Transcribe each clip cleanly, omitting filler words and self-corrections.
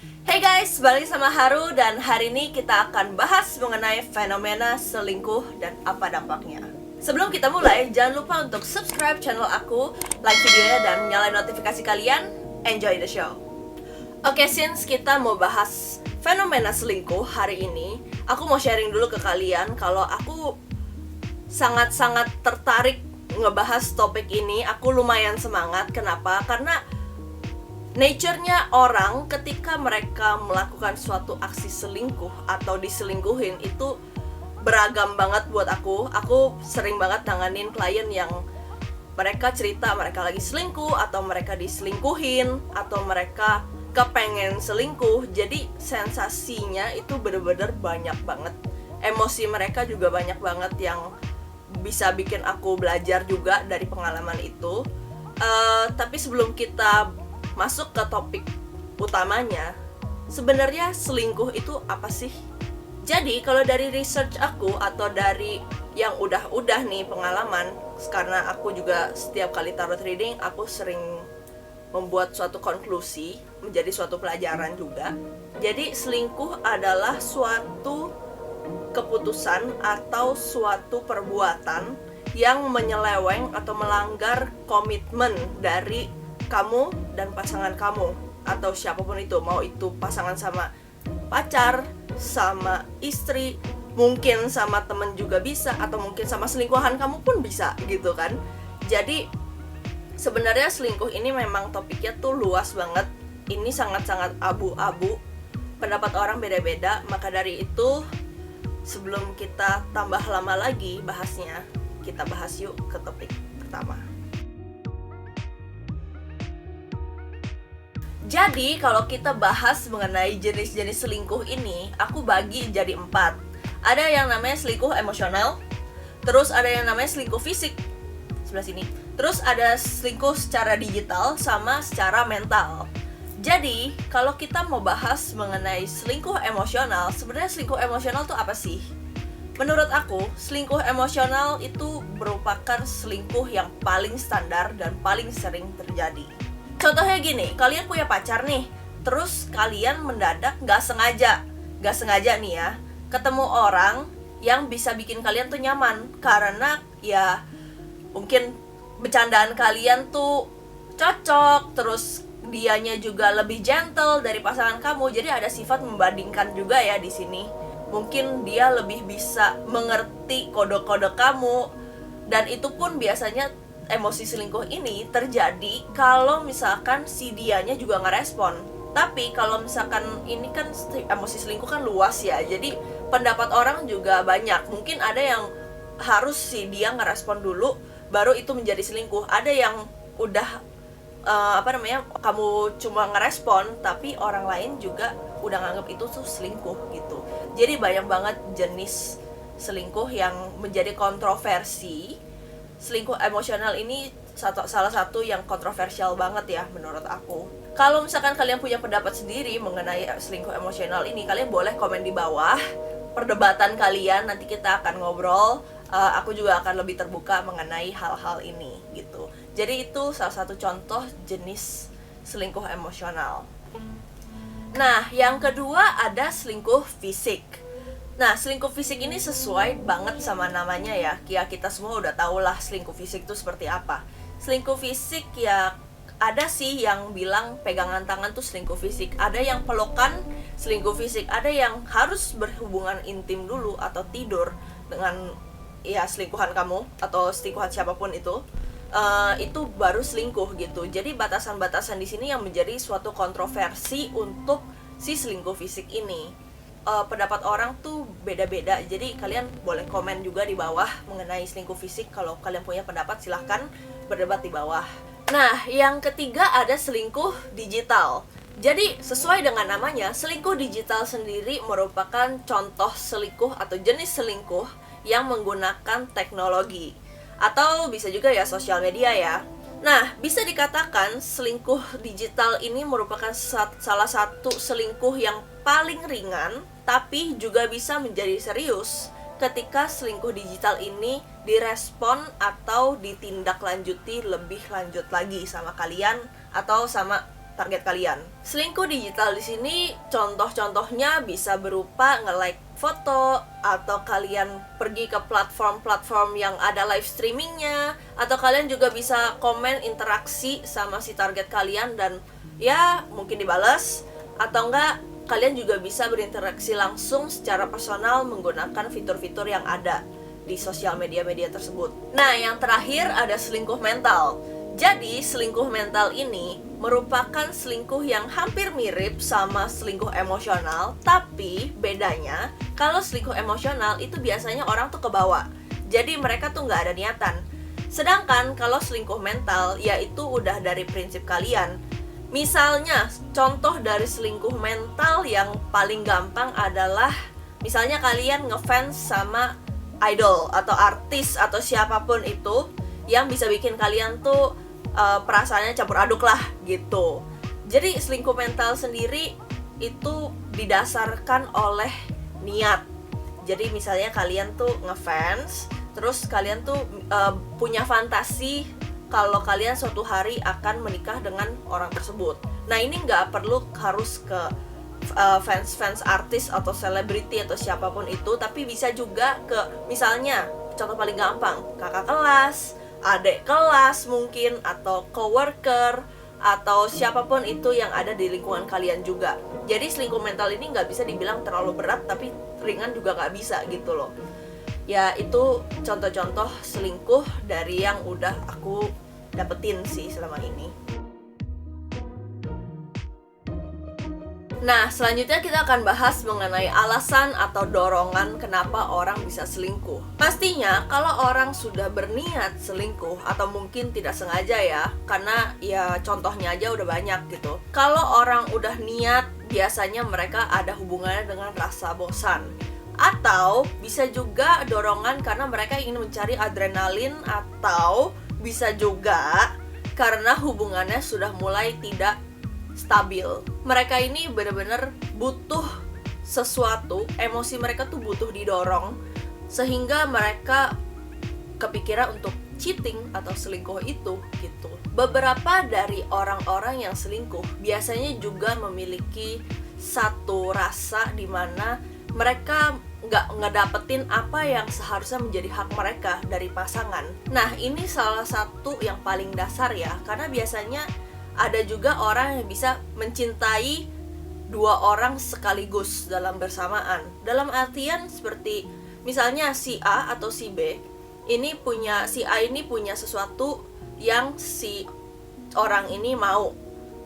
Hey guys, balik sama Haru dan hari ini kita akan bahas mengenai fenomena selingkuh dan apa dampaknya. Sebelum kita mulai, jangan lupa untuk subscribe channel aku, like videonya dan nyalain notifikasi kalian. Enjoy the show. Oke, since kita mau bahas fenomena selingkuh hari ini, aku mau sharing dulu ke kalian kalau aku sangat-sangat tertarik ngebahas topik ini. Aku lumayan semangat. Kenapa? Karena nature-nya orang ketika mereka melakukan suatu aksi selingkuh atau diselingkuhin itu beragam banget buat aku. Aku sering banget nanganin klien yang mereka cerita mereka lagi selingkuh atau mereka diselingkuhin atau mereka kepengen selingkuh. Jadi sensasinya itu bener-bener banyak banget. Emosi mereka juga banyak banget yang bisa bikin aku belajar juga dari pengalaman itu. Tapi sebelum kita masuk ke topik utamanya, sebenarnya selingkuh itu apa sih? Jadi kalau dari research aku atau dari yang udah nih pengalaman, karena aku juga setiap kali tarot reading aku sering membuat suatu konklusi menjadi suatu pelajaran juga. Jadi selingkuh adalah suatu keputusan atau suatu perbuatan yang menyeleweng atau melanggar komitmen dari kamu dan pasangan kamu atau siapapun itu, mau itu pasangan sama pacar, sama istri, mungkin sama temen juga bisa, atau mungkin sama selingkuhan kamu pun bisa gitu kan. Jadi sebenarnya selingkuh ini memang topiknya tuh luas banget. Ini sangat-sangat abu-abu, pendapat orang beda-beda. Maka dari itu sebelum kita tambah lama lagi bahasnya, kita bahas yuk ke topik pertama. Jadi kalau kita bahas mengenai jenis-jenis selingkuh ini, aku bagi jadi 4. Ada yang namanya selingkuh emosional, terus ada yang namanya selingkuh fisik, sebelah sini. Terus ada selingkuh secara digital sama secara mental. Jadi kalau kita mau bahas mengenai selingkuh emosional, sebenarnya selingkuh emosional tuh apa sih? Menurut aku, selingkuh emosional itu merupakan selingkuh yang paling standar dan paling sering terjadi. Contohnya gini, kalian punya pacar nih, terus kalian mendadak gak sengaja nih ya, ketemu orang yang bisa bikin kalian tuh nyaman. Karena ya mungkin bercandaan kalian tuh cocok, terus dianya juga lebih gentle dari pasangan kamu. Jadi ada sifat membandingkan juga ya di sini. Mungkin dia lebih bisa mengerti kode-kode kamu, dan itu pun biasanya emosi selingkuh ini terjadi kalau misalkan si dianya juga ngerespon. Tapi kalau misalkan ini kan emosi selingkuh kan luas ya, jadi pendapat orang juga banyak. Mungkin ada yang harus si dia ngerespon dulu baru itu menjadi selingkuh. Ada yang udah kamu cuma ngerespon tapi orang lain juga udah nganggap itu tuh selingkuh gitu. Jadi banyak banget jenis selingkuh yang menjadi kontroversi. Selingkuh emosional ini salah satu yang kontroversial banget ya menurut aku. Kalau misalkan kalian punya pendapat sendiri mengenai selingkuh emosional ini, kalian boleh komen di bawah perdebatan kalian, nanti kita akan ngobrol. Aku juga akan lebih terbuka mengenai hal-hal ini gitu. Jadi itu salah satu contoh jenis selingkuh emosional. Nah, yang kedua ada selingkuh fisik. Nah, selingkuh fisik ini sesuai banget sama namanya ya. Kita semua udah tahu lah selingkuh fisik itu seperti apa. Selingkuh fisik ya ada sih yang bilang pegangan tangan tuh selingkuh fisik. Ada yang pelukan selingkuh fisik. Ada yang harus berhubungan intim dulu atau tidur dengan ya selingkuhan kamu atau selingkuhan siapapun itu. Itu baru selingkuh gitu. Jadi batasan-batasan di sini yang menjadi suatu kontroversi untuk si selingkuh fisik ini. Pendapat orang tuh beda-beda. Jadi kalian boleh komen juga di bawah mengenai selingkuh fisik. Kalau kalian punya pendapat silahkan berdebat di bawah. Nah, yang ketiga ada selingkuh digital. Jadi sesuai dengan namanya, selingkuh digital sendiri merupakan contoh selingkuh atau jenis selingkuh yang menggunakan teknologi, atau bisa juga ya sosial media ya. Nah, bisa dikatakan selingkuh digital ini merupakan salah satu selingkuh yang paling ringan, tapi juga bisa menjadi serius ketika selingkuh digital ini direspon atau ditindaklanjuti lebih lanjut lagi sama kalian atau sama target kalian. Selingkuh digital di sini contoh-contohnya bisa berupa nge-like foto, atau kalian pergi ke platform-platform yang ada live streamingnya, atau kalian juga bisa komen interaksi sama si target kalian dan ya mungkin dibales, atau enggak kalian juga bisa berinteraksi langsung secara personal menggunakan fitur-fitur yang ada di sosial media-media tersebut. Nah, yang terakhir ada selingkuh mental. Jadi, selingkuh mental ini merupakan selingkuh yang hampir mirip sama selingkuh emosional, tapi bedanya kalau selingkuh emosional itu biasanya orang tuh kebawa. Jadi mereka tuh nggak ada niatan. Sedangkan kalau selingkuh mental, yaitu udah dari prinsip kalian. Misalnya, contoh dari selingkuh mental yang paling gampang adalah misalnya kalian ngefans sama idol atau artis atau siapapun itu yang bisa bikin kalian tuh perasaannya campur aduk lah gitu. Jadi selingkuh mental sendiri itu didasarkan oleh niat. Jadi misalnya kalian tuh ngefans, terus kalian tuh punya fantasi kalau kalian suatu hari akan menikah dengan orang tersebut. Nah, ini nggak perlu harus ke fans artis atau selebriti atau siapapun itu, tapi bisa juga ke misalnya contoh paling gampang, kakak kelas, adik kelas mungkin, atau coworker, atau siapapun itu yang ada di lingkungan kalian juga. Jadi selingkuh mental ini nggak bisa dibilang terlalu berat, tapi ringan juga nggak bisa gitu loh. Ya, itu contoh-contoh selingkuh dari yang udah aku dapetin sih selama ini. Nah, selanjutnya kita akan bahas mengenai alasan atau dorongan kenapa orang bisa selingkuh. Pastinya kalau orang sudah berniat selingkuh, atau mungkin tidak sengaja ya, karena ya contohnya aja udah banyak gitu. Kalau orang udah niat, biasanya mereka ada hubungannya dengan rasa bosan. Atau bisa juga dorongan karena mereka ingin mencari adrenalin, atau bisa juga karena hubungannya sudah mulai tidak stabil. Mereka ini benar-benar butuh sesuatu, emosi mereka tuh butuh didorong, sehingga mereka kepikiran untuk cheating atau selingkuh itu gitu. Beberapa dari orang-orang yang selingkuh biasanya juga memiliki satu rasa di mana mereka nggak ngedapetin apa yang seharusnya menjadi hak mereka dari pasangan. Nah, ini salah satu yang paling dasar ya, karena biasanya ada juga orang yang bisa mencintai dua orang sekaligus dalam bersamaan. Dalam artian seperti misalnya si A atau si B ini punya, si A ini punya sesuatu yang si orang ini mau,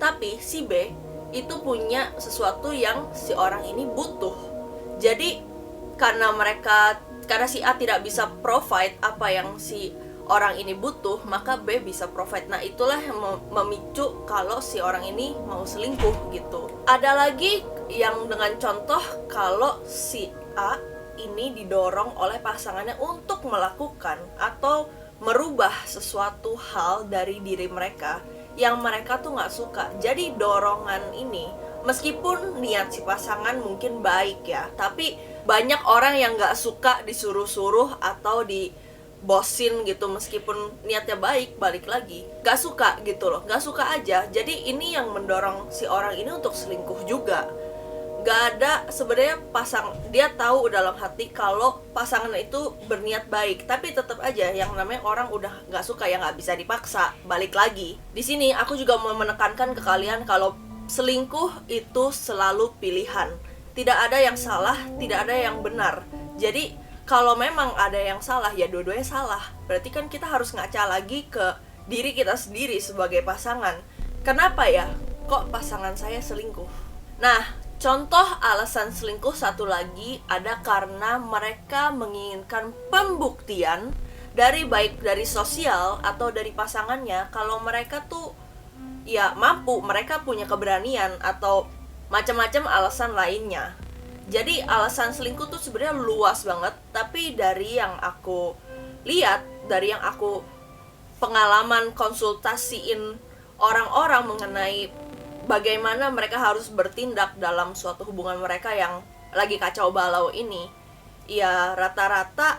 tapi si B itu punya sesuatu yang si orang ini butuh. Jadi karena si A tidak bisa provide apa yang si orang ini butuh, maka B bisa provide. Nah, itulah yang memicu kalau si orang ini mau selingkuh gitu. Ada lagi yang dengan contoh kalau si A ini didorong oleh pasangannya untuk melakukan atau merubah sesuatu hal dari diri mereka yang mereka tuh nggak suka. Jadi dorongan ini, meskipun niat si pasangan mungkin baik ya, tapi banyak orang yang nggak suka disuruh-suruh atau bosin gitu, meskipun niatnya baik, balik lagi gak suka gitu loh, gak suka aja. Jadi ini yang mendorong si orang ini untuk selingkuh juga. Gak ada sebenarnya dia tahu dalam hati kalau pasangan itu berniat baik, tapi tetap aja yang namanya orang udah gak suka ya gak bisa dipaksa. Balik lagi di sini aku juga mau menekankan ke kalian kalau selingkuh itu selalu pilihan, tidak ada yang salah, tidak ada yang benar. Jadi kalau memang ada yang salah, ya dua-duanya salah. Berarti kan kita harus ngaca lagi ke diri kita sendiri sebagai pasangan. Kenapa ya kok pasangan saya selingkuh? Nah, contoh alasan selingkuh satu lagi ada karena mereka menginginkan pembuktian baik dari sosial atau dari pasangannya kalau mereka tuh ya mampu, mereka punya keberanian atau macam-macam alasan lainnya. Jadi alasan selingkuh tuh sebenarnya luas banget, tapi dari yang aku lihat, dari yang aku pengalaman konsultasiin orang-orang mengenai bagaimana mereka harus bertindak dalam suatu hubungan mereka yang lagi kacau balau ini, ya rata-rata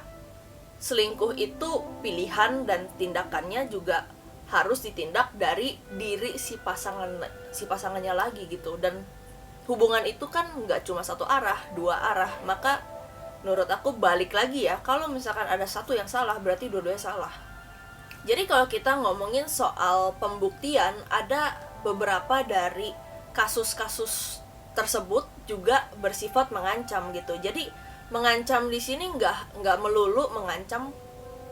selingkuh itu pilihan dan tindakannya juga harus ditindak dari diri si pasangannya lagi gitu. Dan hubungan itu kan nggak cuma satu arah, dua arah. Maka menurut aku balik lagi ya, kalau misalkan ada satu yang salah berarti dua-duanya salah. Jadi kalau kita ngomongin soal pembuktian, ada beberapa dari kasus-kasus tersebut juga bersifat mengancam gitu. Jadi mengancam di sini nggak melulu mengancam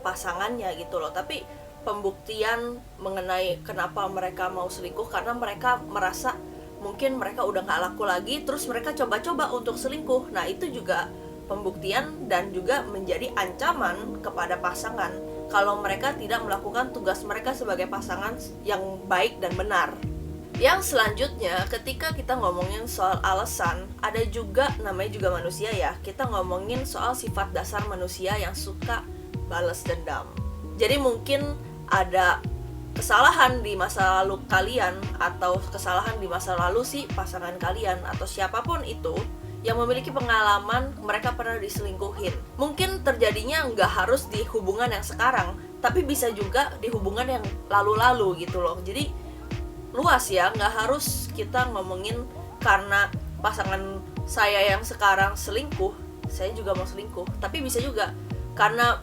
pasangannya gitu loh, tapi pembuktian mengenai kenapa mereka mau selingkuh karena mereka merasa mungkin mereka udah nggak laku lagi, terus mereka coba-coba untuk selingkuh. Nah itu juga pembuktian dan juga menjadi ancaman kepada pasangan kalau mereka tidak melakukan tugas mereka sebagai pasangan yang baik dan benar. Yang selanjutnya, ketika kita ngomongin soal alasan, ada juga, namanya juga manusia ya, kita ngomongin soal sifat dasar manusia yang suka balas dendam. Jadi mungkin ada kesalahan di masa lalu kalian, atau kesalahan di masa lalu si pasangan kalian, atau siapapun itu yang memiliki pengalaman mereka pernah diselingkuhin. Mungkin terjadinya nggak harus di hubungan yang sekarang, tapi bisa juga di hubungan yang lalu-lalu gitu loh. Jadi luas ya, nggak harus kita ngomongin karena pasangan saya yang sekarang selingkuh, saya juga mau selingkuh. Tapi bisa juga karena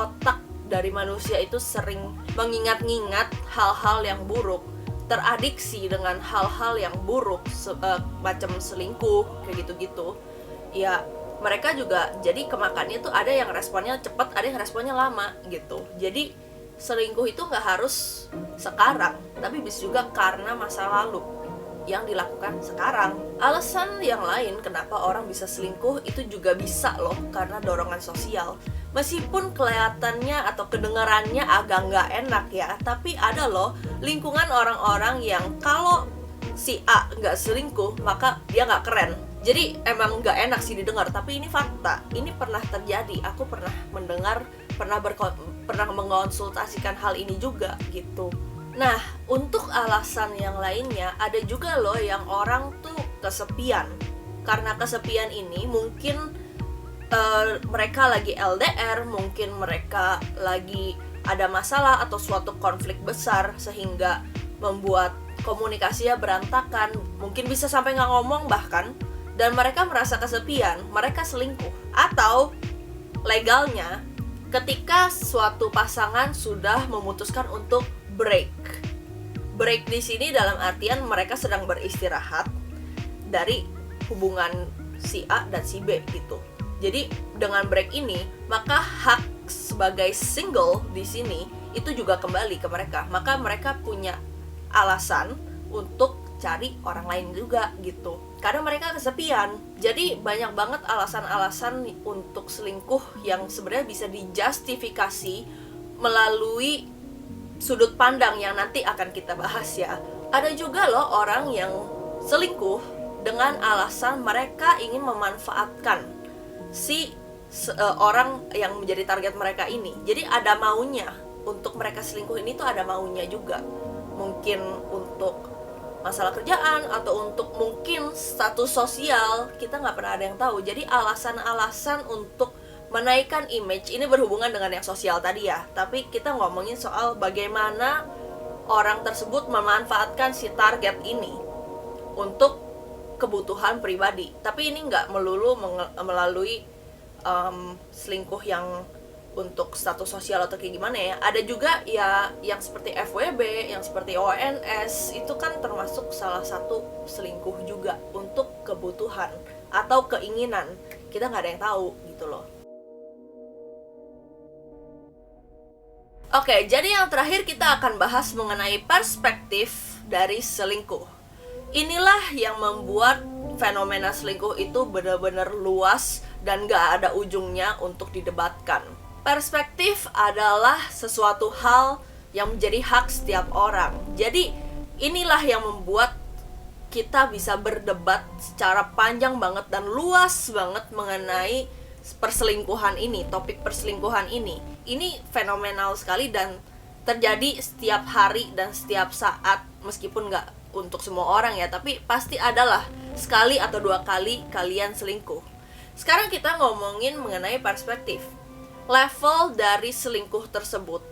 otak dari manusia itu sering mengingat-ingat hal-hal yang buruk, teradiksi dengan hal-hal yang buruk, macam selingkuh, kayak gitu-gitu. Ya, mereka juga jadi kemakannya tuh ada yang responnya cepat, ada yang responnya lama gitu. Jadi selingkuh itu nggak harus sekarang, tapi bisa juga karena masa lalu yang dilakukan sekarang. Alasan yang lain kenapa orang bisa selingkuh itu juga bisa loh karena dorongan sosial. Meskipun kelihatannya atau kedengarannya agak nggak enak ya, tapi ada loh lingkungan orang-orang yang kalau si A nggak selingkuh maka dia nggak keren. Jadi emang nggak enak sih didengar, tapi ini fakta. Ini pernah terjadi, aku pernah mendengar, pernah mengonsultasikan hal ini juga gitu. Nah, untuk alasan yang lainnya, ada juga loh yang orang tuh kesepian. Karena kesepian ini mungkin mereka lagi LDR, mungkin mereka lagi ada masalah atau suatu konflik besar sehingga membuat komunikasinya berantakan, mungkin bisa sampai nggak ngomong bahkan, dan mereka merasa kesepian, mereka selingkuh. Atau legalnya, ketika suatu pasangan sudah memutuskan untuk break di sini dalam artian mereka sedang beristirahat dari hubungan si A dan si B gitu. Jadi dengan break ini, maka hak sebagai single di sini itu juga kembali ke mereka. Maka mereka punya alasan untuk cari orang lain juga gitu, karena mereka kesepian. Jadi banyak banget alasan-alasan untuk selingkuh yang sebenarnya bisa dijustifikasi melalui sudut pandang yang nanti akan kita bahas ya. Ada juga loh orang yang selingkuh dengan alasan mereka ingin memanfaatkan si orang yang menjadi target mereka ini. Jadi ada maunya untuk mereka selingkuh ini tuh, ada maunya juga. Mungkin untuk masalah kerjaan atau untuk mungkin status sosial, kita nggak pernah ada yang tahu. Jadi alasan-alasan untuk menaikkan image ini berhubungan dengan yang sosial tadi ya, tapi kita ngomongin soal bagaimana orang tersebut memanfaatkan si target ini untuk kebutuhan pribadi. Tapi ini nggak melulu melalui selingkuh yang untuk status sosial atau kayak gimana ya. Ada juga ya yang seperti FWB, yang seperti ONS, itu kan termasuk salah satu selingkuh juga untuk kebutuhan atau keinginan. Kita nggak ada yang tahu gitu loh. Oke, jadi yang terakhir kita akan bahas mengenai perspektif dari selingkuh. Inilah yang membuat fenomena selingkuh itu benar-benar luas dan gak ada ujungnya untuk didebatkan. Perspektif adalah sesuatu hal yang menjadi hak setiap orang. Jadi inilah yang membuat kita bisa berdebat secara panjang banget dan luas banget mengenai perselingkuhan ini, topik perselingkuhan ini. Ini fenomenal sekali dan terjadi setiap hari dan setiap saat, meskipun gak untuk semua orang ya, tapi pasti adalah sekali atau dua kali kalian selingkuh. Sekarang kita ngomongin mengenai perspektif. Level dari selingkuh tersebut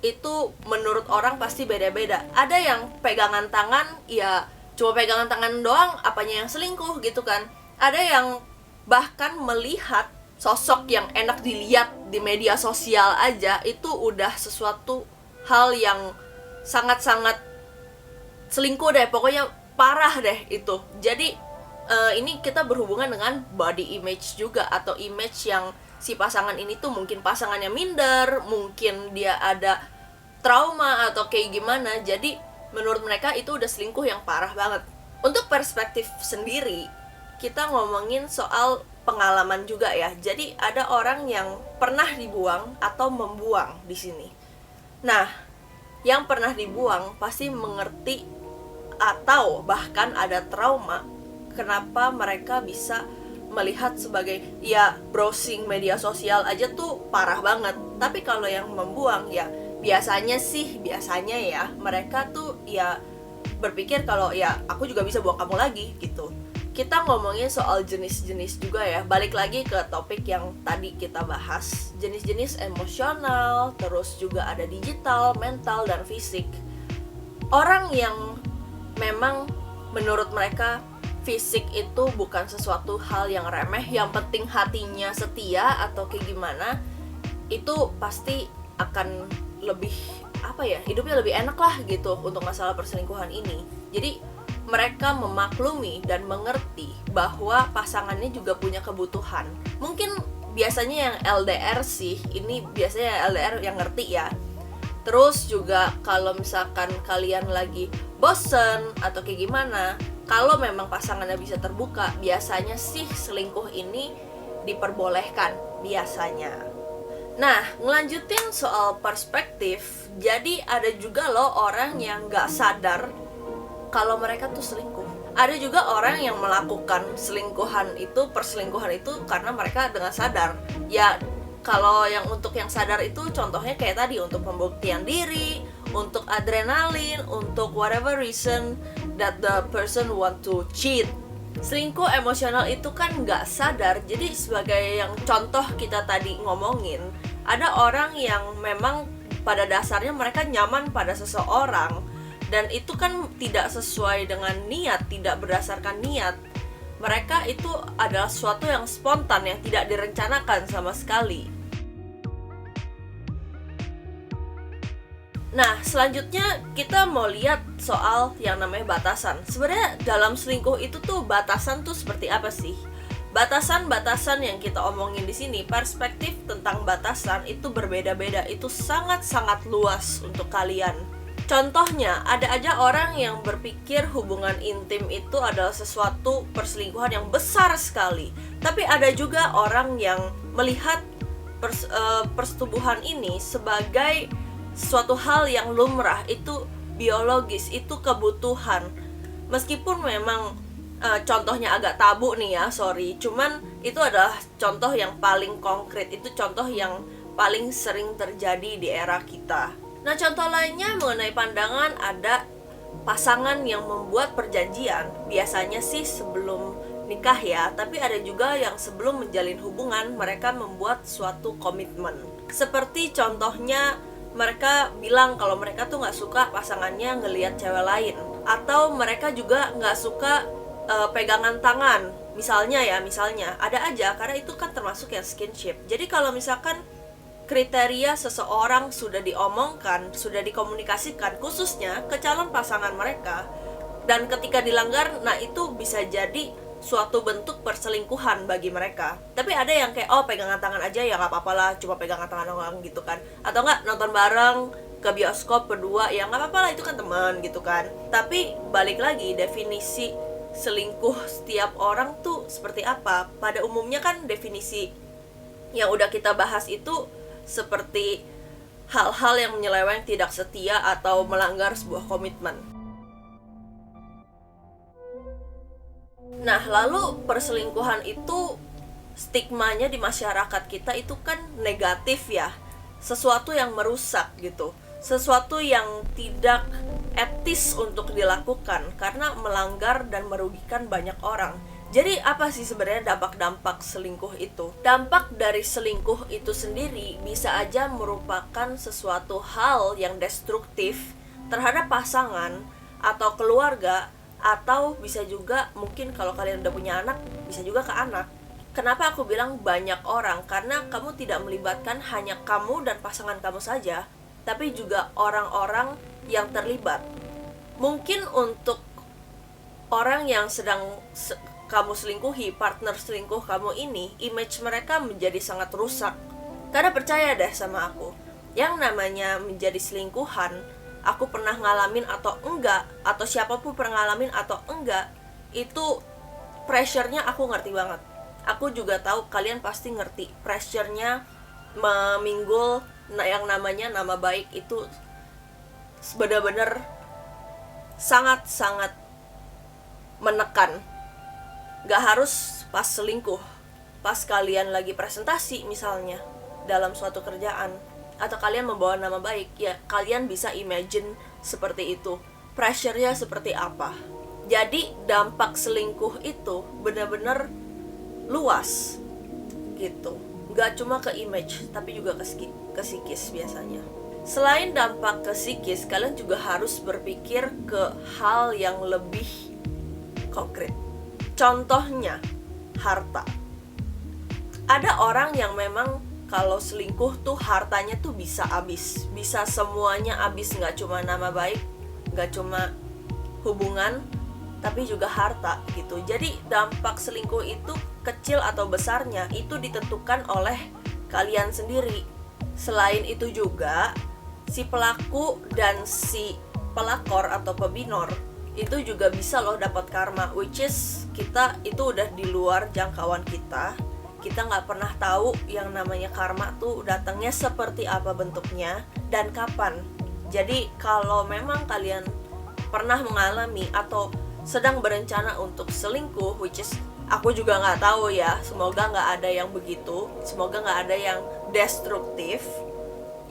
itu menurut orang pasti beda-beda. Ada yang pegangan tangan, ya cuma pegangan tangan doang, apanya yang selingkuh gitu kan. Ada yang bahkan melihat sosok yang enak dilihat di media sosial aja, itu udah sesuatu hal yang sangat-sangat selingkuh deh, pokoknya parah deh itu. Jadi ini kita berhubungan dengan body image juga, atau image yang si pasangan ini tuh mungkin pasangannya minder, mungkin dia ada trauma atau kayak gimana. Jadi menurut mereka itu udah selingkuh yang parah banget. Untuk perspektif sendiri, kita ngomongin soal pengalaman juga ya. Jadi ada orang yang pernah dibuang atau membuang di sini. Nah, yang pernah dibuang pasti mengerti atau bahkan ada trauma kenapa mereka bisa melihat sebagai, ya browsing media sosial aja tuh parah banget. Tapi kalau yang membuang, ya biasanya ya mereka tuh ya berpikir kalau ya aku juga bisa buang kamu lagi gitu. Kita ngomongin soal jenis-jenis juga ya, balik lagi ke topik yang tadi kita bahas, jenis-jenis emosional, terus juga ada digital, mental, dan fisik. Orang yang memang menurut mereka fisik itu bukan sesuatu hal yang remeh, yang penting hatinya setia atau kayak gimana, itu pasti akan lebih hidupnya lebih enak lah gitu untuk masalah perselingkuhan ini. Jadi mereka memaklumi dan mengerti bahwa pasangannya juga punya kebutuhan. Mungkin biasanya yang LDR sih, ini biasanya LDR yang ngerti ya. Terus juga kalau misalkan kalian lagi bosen atau kayak gimana, kalau memang pasangannya bisa terbuka, biasanya sih selingkuh ini diperbolehkan biasanya. Nah, ngelanjutin soal perspektif, jadi ada juga loh orang yang gak sadar kalau mereka tuh selingkuh. Ada juga orang yang melakukan perselingkuhan itu karena mereka dengan sadar. Ya, kalau yang untuk yang sadar itu contohnya kayak tadi, untuk pembuktian diri, untuk adrenalin, untuk whatever reason that the person want to cheat. Selingkuh emosional itu kan nggak sadar. Jadi sebagai yang contoh kita tadi ngomongin, ada orang yang memang pada dasarnya mereka nyaman pada seseorang, dan itu kan tidak sesuai dengan niat, tidak berdasarkan niat. Mereka itu adalah sesuatu yang spontan, yang tidak direncanakan sama sekali. Nah, selanjutnya kita mau lihat soal yang namanya batasan. Sebenarnya dalam selingkuh itu tuh batasan tuh seperti apa sih? Batasan-batasan yang kita omongin di sini, perspektif tentang batasan itu berbeda-beda. Itu sangat-sangat luas untuk kalian. Contohnya, ada aja orang yang berpikir hubungan intim itu adalah sesuatu perselingkuhan yang besar sekali. Tapi ada juga orang yang melihat persetubuhan ini sebagai suatu hal yang lumrah, itu biologis, itu kebutuhan. Meskipun memang contohnya agak tabu nih ya, cuman itu adalah contoh yang paling konkret, itu contoh yang paling sering terjadi di era kita. Nah, contoh lainnya mengenai pandangan, ada pasangan yang membuat perjanjian, biasanya sih sebelum nikah ya, tapi ada juga yang sebelum menjalin hubungan mereka membuat suatu komitmen. Seperti contohnya mereka bilang kalau mereka tuh nggak suka pasangannya ngelihat cewek lain, atau mereka juga nggak suka pegangan tangan, misalnya ada aja, karena itu kan termasuk yang skinship. Jadi kalau misalkan kriteria seseorang sudah diomongkan, sudah dikomunikasikan khususnya ke calon pasangan mereka, dan ketika dilanggar, nah itu bisa jadi suatu bentuk perselingkuhan bagi mereka. Tapi ada yang kayak, pegangan tangan aja ya nggak apa-apa lah, cuma pegangan tangan orang gitu kan, atau nggak nonton bareng ke bioskop berdua, ya nggak apa-apa lah, itu kan teman gitu kan. Tapi balik lagi, definisi selingkuh setiap orang tuh seperti apa. Pada umumnya kan definisi yang udah kita bahas itu seperti hal-hal yang menyeleweng, tidak setia, atau melanggar sebuah komitmen. Nah, lalu perselingkuhan itu stigmanya di masyarakat kita itu kan negatif ya, sesuatu yang merusak gitu, sesuatu yang tidak etis untuk dilakukan karena melanggar dan merugikan banyak orang. Jadi apa sih sebenarnya dampak-dampak selingkuh itu? Dampak dari selingkuh itu sendiri bisa aja merupakan sesuatu hal yang destruktif terhadap pasangan atau keluarga, atau bisa juga mungkin kalau kalian udah punya anak, bisa juga ke anak. Kenapa aku bilang banyak orang? Karena kamu tidak melibatkan hanya kamu dan pasangan kamu saja, tapi juga orang-orang yang terlibat. Mungkin untuk orang yang sedang kamu selingkuhi, partner selingkuh kamu ini, image mereka menjadi sangat rusak. Karena percaya deh sama aku, yang namanya menjadi selingkuhan, aku pernah ngalamin atau enggak, atau siapapun pernah ngalamin atau enggak, itu pressure-nya aku ngerti banget. Aku juga tahu kalian pasti ngerti pressure-nya meminggul yang namanya nama baik itu benar-benar sangat-sangat menekan. Gak harus pas selingkuh, pas kalian lagi presentasi misalnya dalam suatu kerjaan, atau kalian membawa nama baik, ya kalian bisa imagine seperti itu, pressure-nya seperti apa. Jadi dampak selingkuh itu benar-benar luas gitu, gak cuma ke image tapi juga ke psikis biasanya. Selain dampak ke psikis, kalian juga harus berpikir ke hal yang lebih konkret. Contohnya harta. Ada orang yang memang kalau selingkuh tuh hartanya tuh bisa habis, bisa semuanya habis, gak cuma nama baik, gak cuma hubungan, tapi juga harta gitu. Jadi dampak selingkuh itu kecil atau besarnya itu ditentukan oleh kalian sendiri. Selain itu juga si pelaku dan si pelakor atau pebinor itu juga bisa loh dapat karma, which is kita itu udah di luar jangkauan kita. Kita nggak pernah tahu yang namanya karma tuh datangnya seperti apa bentuknya dan kapan. Jadi kalau memang kalian pernah mengalami atau sedang berencana untuk selingkuh, which is aku juga nggak tahu ya, semoga nggak ada yang begitu, semoga nggak ada yang destruktif.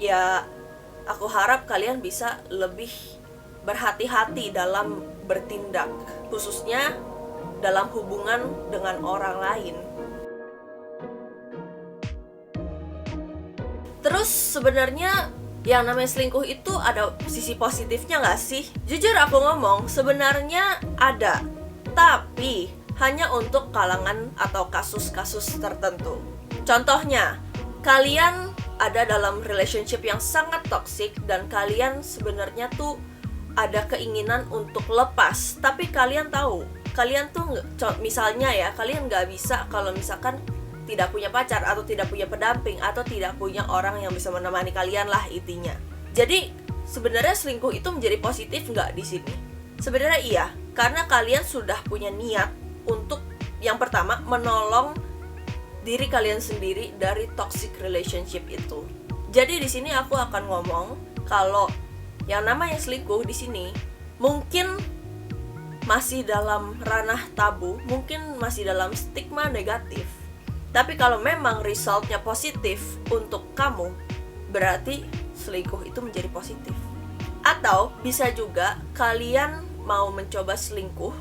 Ya aku harap kalian bisa lebih berhati-hati dalam bertindak, khususnya dalam hubungan dengan orang lain. Terus sebenarnya yang namanya selingkuh itu ada sisi positifnya gak sih? Jujur aku ngomong, sebenarnya ada, tapi hanya untuk kalangan atau kasus-kasus tertentu. Contohnya, kalian ada dalam relationship yang sangat toksik dan kalian sebenarnya tuh ada keinginan untuk lepas, tapi kalian tahu, kalian tuh misalnya ya, kalian gak bisa kalau misalkan tidak punya pacar atau tidak punya pendamping atau tidak punya orang yang bisa menemani kalian lah intinya. Jadi sebenarnya selingkuh itu menjadi positif nggak di sini? Sebenarnya iya, karena kalian sudah punya niat untuk yang pertama menolong diri kalian sendiri dari toxic relationship itu. Jadi di sini aku akan ngomong kalau yang namanya selingkuh di sini mungkin masih dalam ranah tabu, mungkin masih dalam stigma negatif. Tapi kalau memang resultnya positif untuk kamu, berarti selingkuh itu menjadi positif. Atau bisa juga kalian mau mencoba selingkuh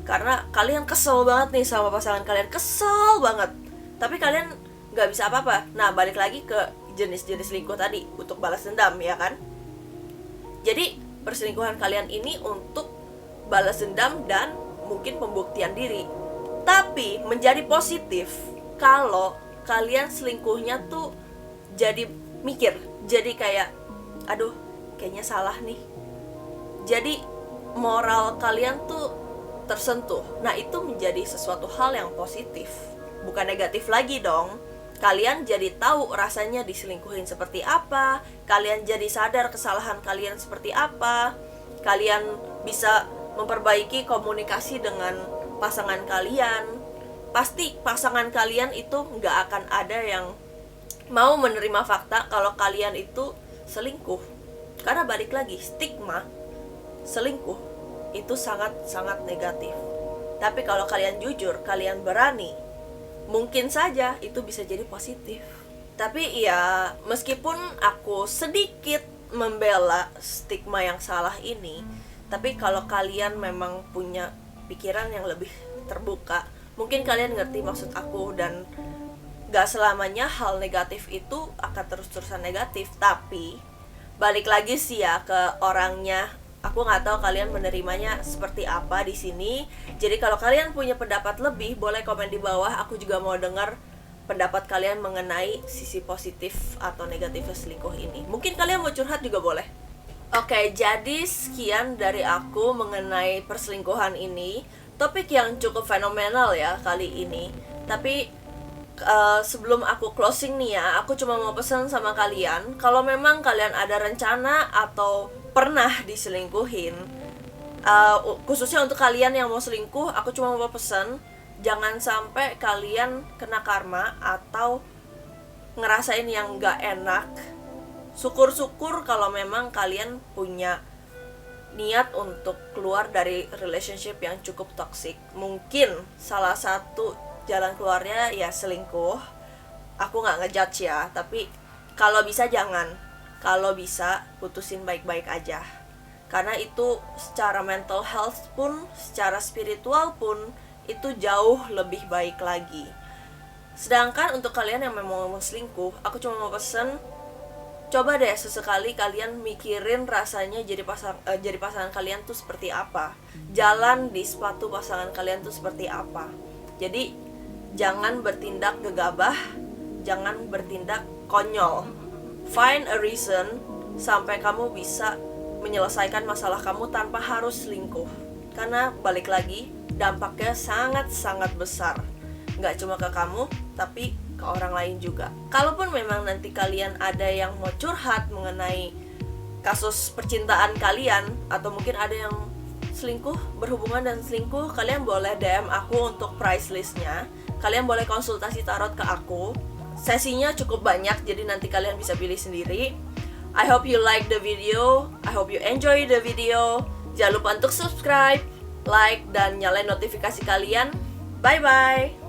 karena kalian kesel banget nih sama pasangan kalian, kesel banget, tapi kalian gak bisa apa-apa. Nah balik lagi ke jenis-jenis selingkuh tadi, untuk balas dendam ya kan. Jadi perselingkuhan kalian ini untuk balas dendam dan mungkin pembuktian diri. Tapi menjadi positif kalau kalian selingkuhnya tuh jadi mikir, jadi kayak aduh kayaknya salah nih. Jadi moral kalian tuh tersentuh. Nah itu menjadi sesuatu hal yang positif, bukan negatif lagi dong. Kalian jadi tahu rasanya diselingkuhin seperti apa, kalian jadi sadar kesalahan kalian seperti apa, kalian bisa memperbaiki komunikasi dengan pasangan kalian. Pasti pasangan kalian itu nggak akan ada yang mau menerima fakta kalau kalian itu selingkuh. Karena balik lagi, stigma selingkuh itu sangat-sangat negatif. Tapi kalau kalian jujur, kalian berani, mungkin saja itu bisa jadi positif. Tapi ya meskipun aku sedikit membela stigma yang salah ini, tapi kalau kalian memang punya pikiran yang lebih terbuka, Mungkin kalian ngerti maksud aku, dan gak selamanya hal negatif itu akan terus-terusan negatif. Tapi balik lagi sih ya ke orangnya. Aku nggak tahu kalian menerimanya seperti apa di sini. Jadi kalau kalian punya pendapat lebih, boleh komen di bawah. Aku juga mau dengar pendapat kalian mengenai sisi positif atau negatif selingkuh ini. Mungkin kalian mau curhat juga boleh. Oke, jadi sekian dari aku mengenai perselingkuhan ini. Topik yang cukup fenomenal ya kali ini. Tapi sebelum aku closing nih ya, aku cuma mau pesan sama kalian, kalau memang kalian ada rencana atau pernah diselingkuhin, khususnya untuk kalian yang mau selingkuh, aku cuma mau pesan, jangan sampai kalian kena karma atau ngerasain yang gak enak. Syukur-syukur kalau memang kalian punya niat untuk keluar dari relationship yang cukup toxic. Mungkin salah satu jalan keluarnya ya selingkuh. Aku gak ngejudge ya, tapi kalau bisa jangan. Kalau bisa putusin baik-baik aja. Karena itu secara mental health pun, secara spiritual pun, itu jauh lebih baik lagi. Sedangkan untuk kalian yang memang mau selingkuh, aku cuma mau pesen, coba deh sesekali kalian mikirin rasanya jadi pasangan kalian tuh seperti apa. Jalan di sepatu pasangan kalian tuh seperti apa. Jadi jangan bertindak gegabah, jangan bertindak konyol. Find a reason sampai kamu bisa menyelesaikan masalah kamu tanpa harus selingkuh. Karena balik lagi, dampaknya sangat-sangat besar. Gak cuma ke kamu, tapi ke orang lain juga. Kalaupun memang nanti kalian ada yang mau curhat mengenai kasus percintaan kalian, atau mungkin ada yang selingkuh, berhubungan dan selingkuh, kalian boleh DM aku untuk price listnya. Kalian boleh konsultasi tarot ke aku. Sesinya cukup banyak, jadi nanti kalian bisa pilih sendiri. I hope you like the video, I hope you enjoy the video. Jangan lupa untuk subscribe, like, dan nyalain notifikasi kalian. Bye-bye.